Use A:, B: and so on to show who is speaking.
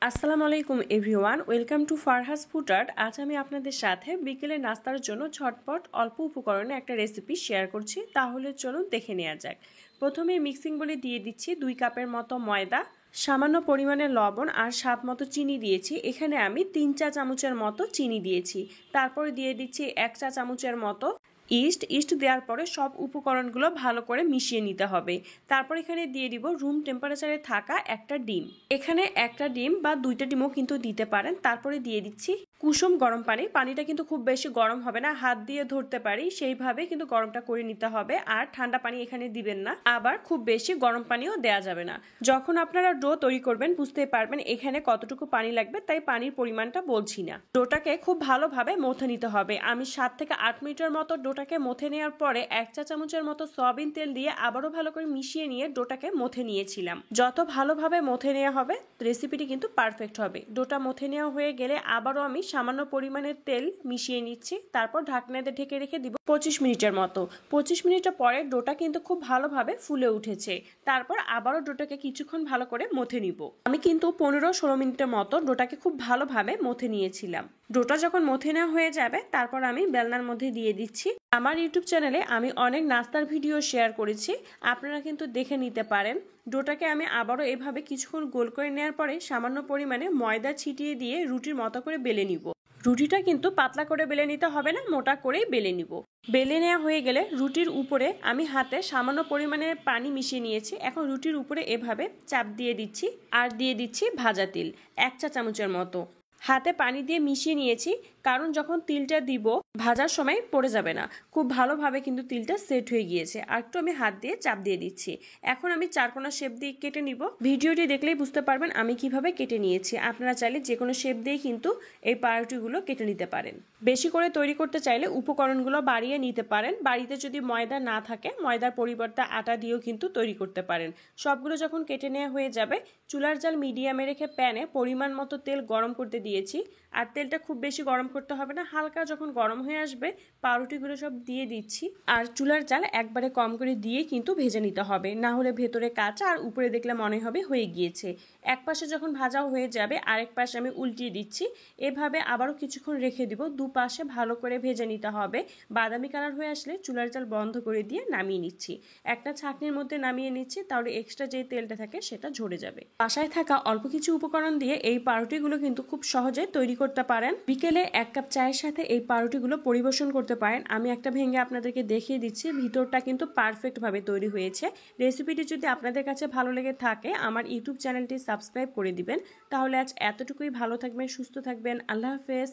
A: আসসালামু আলাইকুম everyone, welcome to ফারহাস food art. আজ আমি আপনাদের সাথে বিকেলে নাস্তার জন্য ঝটপট অল্প উপকরণে একটা রেসিপি শেয়ার করছি। তাহলে চলুন দেখে নেওয়া যাক। প্রথমে মিক্সিং বলে দিয়ে দিচ্ছি 2 কাপের মতো ময়দা, সামান্য পরিমাণে লবণ আর স্বাদ মতো চিনি দিয়েছি। এখানে আমি 3 চা চামচের মতো চিনি দিয়েছি। তারপরে দিয়ে দিচ্ছি 1 চা চামচের মতো ইস্ট দেওয়ার পরে সব উপকরণগুলো ভালো করে মিশিয়ে নিতে হবে। তারপর এখানে দিয়ে দিব রুম টেম্পারেচারে থাকা একটা ডিম। এখানে একটা ডিম বা 2টা ডিমও কিন্তু দিতে পারেন। তারপরে দিয়ে দিচ্ছি কুসুম গরম পানি। পানিটা কিন্তু খুব বেশি গরম হবে না, হাত দিয়ে ধরতে পারি সেইভাবে কিন্তু গরমটা করে নিতে হবে। আর ঠান্ডা পানি এখানে দিবেন না, আবার খুব বেশি গরম পানিও দেওয়া যাবে না। যখন আপনারা ডো তৈরি করবেন বুঝতে পারবেন এখানে কতটুকু পানি লাগবে, তাই পানির পরিমাণটা বলছি না। ডোটাকে খুব ভালোভাবে মথে নিতে হবে। আমি 7 থেকে 8 মিনিটের মতো ডোটাকে মথে নেওয়ার পরে 1 চা চামচের মতো সয়াবিন তেল দিয়ে আবারও ভালো করে মিশিয়ে নিয়ে ডোটাকে মথে নিয়েছিলাম। যত ভালোভাবে মথে নেওয়া হবে রেসিপিটি কিন্তু পারফেক্ট হবে। ডোটা মথে নেওয়া হয়ে গেলে আবারও আমি সামান্য পরিমাণে তেল মিশিয়ে নিচ্ছি। তারপর ঢাকনা দিয়ে ঢেকে রেখে দিব 25 মিনিটের মতো। 25 মিনিটের পরে ডোটা কিন্তু খুব ভালোভাবে ফুলে উঠেছে। তারপর আবারও ডোটাকে কিছুক্ষণ ভালো করে মথে নিব। আমি কিন্তু 15-16 মিনিটের মতো ডোটাকে খুব ভালোভাবে মথে নিয়েছিলাম। ডোটা যখন মথে নেওয়া হয়ে যাবে তারপর আমি বেলনার মধ্যে দিয়ে দিচ্ছি। আমার ইউটিউব চ্যানেলে আমি অনেক নাস্তার ভিডিও শেয়ার করেছি, আপনারা কিন্তু দেখে নিতে পারেন। ডোটাকে আমি আবারও এভাবে কিছুক্ষণ গোল করে নেওয়ার পরে সামান্য পরিমাণে ময়দা ছিটিয়ে দিয়ে রুটির মতো করে বেলে নিব। রুটিটা কিন্তু পাতলা করে বেলে নিতে হবে না, মোটা করেই বেলে নিব। বেলে নেওয়া হয়ে গেলে রুটির উপরে আমি হাতে সামান্য পরিমাণে পানি মিশিয়ে নিয়েছি। এখন রুটির উপরে এভাবে চাপ দিয়ে দিচ্ছি আর দিয়ে দিচ্ছি ভাজা তিল 1 চা চামচের মতো। হাতে পানি দিয়ে মিশিয়ে নিয়েছি, কারণ যখন তিলটা দিব ভাজার সময় পড়ে যাবে না। খুব ভালোভাবে কিন্তু তিলটা সেট হয়ে গিয়েছে। আর একটু আমি হাত দিয়ে চাপ দিয়ে দিচ্ছি। এখন আমি চারকোনা শেপ দিয়ে কেটে নিব। ভিডিওটি দেখলেই বুঝতে পারবেন আমি কিভাবে কেটে নিয়েছি। আপনারা চাইলে যে কোনো শেপ দিয়ে কিন্তু এই পাউরুটিগুলো কেটে নিতে পারেন। বেশি করে তৈরি করতে চাইলে উপকরণগুলো বাড়িয়ে নিতে পারেন। বাড়িতে যদি ময়দা না থাকে ময়দার পরিবর্তে আটা দিয়েও কিন্তু তৈরি করতে পারেন। সবগুলো যখন কেটে নেওয়া হয়ে যাবে চুলার জাল মিডিয়ামে রেখে প্যানে পরিমাণ মতো তেল গরম করতে দিয়েছি। আর তেলটা খুব বেশি গরম করতে হবে না, হালকা যখন গরম হয়ে আসবে পাউরুটিগুলো সব দিয়ে দিচ্ছি। আর চুলার জাল একবারে কম করে দিয়ে কিন্তু ভেজে নিতে হবে, না হলে ভেতরে কাঁচা আর উপরে দেখলে মনে হবে হয়ে গিয়েছে। এক পাশে যখন ভাজাও হয়ে যাবে আরেক পাশে আমি উল্টিয়ে দিচ্ছি। এভাবে আবারও কিছুক্ষণ রেখে দিব। দুপাশে ভালো করে ভেজে নিতে হবে। বাদামি কালার হয়ে আসলে চুলার জাল বন্ধ করে দিয়ে নামিয়ে নিচ্ছি। একটা ছাঁকনির মধ্যে নামিয়ে নিচ্ছি, তাহলে এক্সট্রা যে তেলটা থাকে সেটা ঝরে যাবে। বাসায় থাকা অল্প কিছু উপকরণ দিয়ে এই পাউরুটিগুলো কিন্তু খুব সহজে তৈরি করতে পারেন। বিকেলে 1 কাপ চায়ের সাথে এই পাউরুটিগুলো পরিবেশন করতে পারেন। আমি একটা ভেঙে আপনাদেরকে দেখিয়ে দিচ্ছি, ভিতরটা কিন্তু পারফেক্ট ভাবে তৈরি হয়েছে। রেসিপিটি যদি আপনাদের কাছে ভালো লেগে থাকে আমার ইউটিউব চ্যানেলটি সাবস্ক্রাইব করে দিবেন। তাহলে আজ এতটুকুই। ভালো থাকবেন, সুস্থ থাকবেন। আল্লাহ হাফেজ।